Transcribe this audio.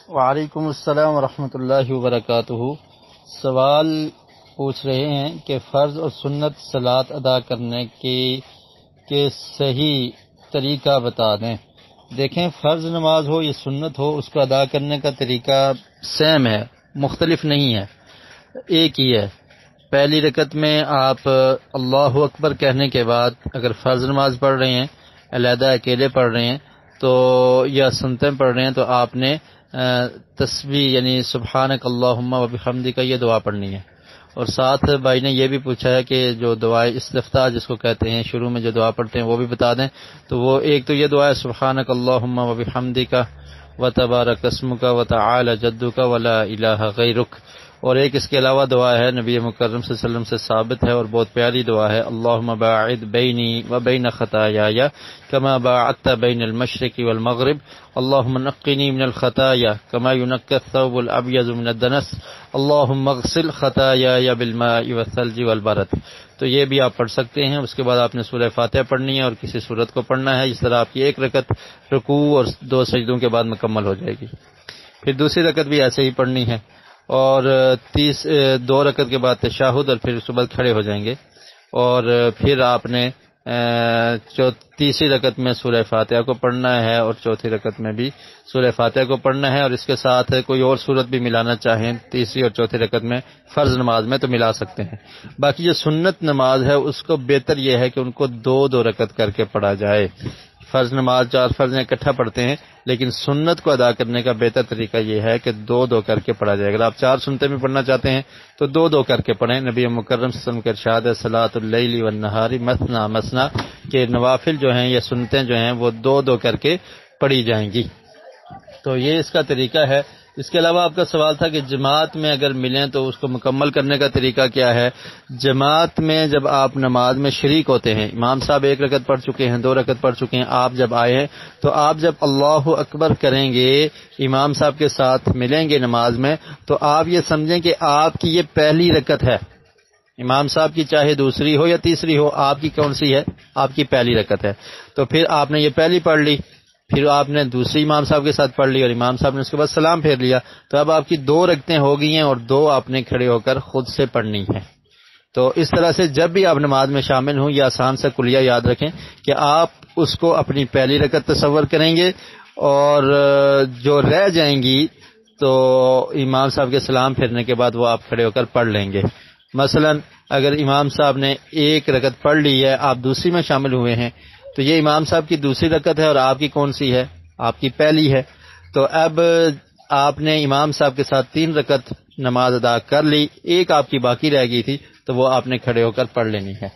وعلیکم السلام ورحمۃ اللہ وبرکاتہ۔ سوال پوچھ رہے ہیں کہ فرض اور سنت صلاۃ ادا کرنے کے صحیح طریقہ بتا دیں۔ دیکھیں، فرض نماز ہو یا سنت ہو، اس کو ادا کرنے کا طریقہ سیم ہے، مختلف نہیں ہے، ایک ہی ہے۔ پہلی رکعت میں آپ اللہ اکبر کہنے کے بعد اگر فرض نماز پڑھ رہے ہیں، علیحدہ اکیلے پڑھ رہے ہیں تو یا سنتیں پڑھ رہے ہیں تو آپ نے تسبیح یعنی سبحانک اللہم و بحمدک یہ دعا پڑھنی ہے۔ اور ساتھ بھائی نے یہ بھی پوچھا ہے کہ جو دعائے استفتاح جس کو کہتے ہیں، شروع میں جو دعا پڑھتے ہیں وہ بھی بتا دیں۔ تو وہ ایک تو یہ دعا ہے سبحانک اللہم و بحمدک و تبارک اسمک و تعالی جدک ولا الہ غیرک، اور ایک اس کے علاوہ دعا ہے نبی مکرم صلی اللہ علیہ وسلم سے ثابت ہے اور بہت پیاری دعا ہے، اللہم باعد بینی و بین خطایایا کما باعدت بین المشرق والمغرب، اللہم نقنی من الخطایا کما ینقی الثوب الابیض من الدنس، اللہم اغسل خطایایا بالماء والثلج والبرد۔ تو یہ بھی آپ پڑھ سکتے ہیں۔ اس کے بعد آپ نے سورہ فاتحہ پڑھنی ہے اور کسی سورت کو پڑھنا ہے، اس طرح آپ کی ایک رکعت رکوع اور 2 سجدوں کے بعد مکمل ہو جائے گی۔ پھر دوسری رکعت بھی ایسے ہی پڑھنی ہے، اور 2 رکعت کے بعد تشہد، اور پھر اس کے بعد کھڑے ہو جائیں گے، اور پھر آپ نے تیسری رکعت میں سورہ فاتحہ کو پڑھنا ہے اور چوتھی رکعت میں بھی سورہ فاتحہ کو پڑھنا ہے، اور اس کے ساتھ کوئی اور سورت بھی ملانا چاہیں تیسری اور چوتھی رکعت میں فرض نماز میں تو ملا سکتے ہیں۔ باقی جو سنت نماز ہے اس کو بہتر یہ ہے کہ ان کو 2 رکعت کر کے پڑھا جائے۔ فرض نماز 4 فرض اکٹھا پڑھتے ہیں، لیکن سنت کو ادا کرنے کا بہتر طریقہ یہ ہے کہ 2 کر کے پڑھا جائے۔ اگر آپ 4 سنتیں بھی پڑھنا چاہتے ہیں تو 2 کر کے پڑھیں۔ نبی مکرم صلی اللہ علیہ وسلم کا ارشاد ہے صلاۃ اللیل والنہار مثنی مثنی، کہ نوافل جو ہیں یا سنتیں جو ہیں وہ 2 کر کے پڑھی جائیں گی۔ تو یہ اس کا طریقہ ہے۔ اس کے علاوہ آپ کا سوال تھا کہ جماعت میں اگر ملیں تو اس کو مکمل کرنے کا طریقہ کیا ہے۔ جماعت میں جب آپ نماز میں شریک ہوتے ہیں، امام صاحب 1 رکعت پڑھ چکے ہیں، 2 رکعت پڑھ چکے ہیں، آپ جب آئے ہیں تو آپ جب اللہ اکبر کریں گے، امام صاحب کے ساتھ ملیں گے نماز میں، تو آپ یہ سمجھیں کہ آپ کی یہ پہلی رکعت ہے۔ امام صاحب کی چاہے دوسری ہو یا تیسری ہو، آپ کی کون سی ہے؟ آپ کی پہلی رکعت ہے۔ تو پھر آپ نے یہ پہلی پڑھ لی، پھر آپ نے دوسری امام صاحب کے ساتھ پڑھ لی اور امام صاحب نے اس کے بعد سلام پھیر لیا، تو اب آپ کی 2 رکعتیں ہو گئی ہیں اور 2 آپ نے کھڑے ہو کر خود سے پڑھنی ہے۔ تو اس طرح سے جب بھی آپ نماز میں شامل ہوں، یہ آسان سا کلیہ یاد رکھیں کہ آپ اس کو اپنی پہلی رکعت تصور کریں گے، اور جو رہ جائیں گی تو امام صاحب کے سلام پھیرنے کے بعد وہ آپ کھڑے ہو کر پڑھ لیں گے۔ مثلا اگر امام صاحب نے 1 رکعت پڑھ لی ہے، آپ دوسری میں شامل ہوئے ہیں، تو یہ امام صاحب کی دوسری رکعت ہے اور آپ کی کون سی ہے؟ آپ کی پہلی ہے۔ تو اب آپ نے امام صاحب کے ساتھ 3 رکعت نماز ادا کر لی، 1 آپ کی باقی رہ گئی تھی، تو وہ آپ نے کھڑے ہو کر پڑھ لینی ہے۔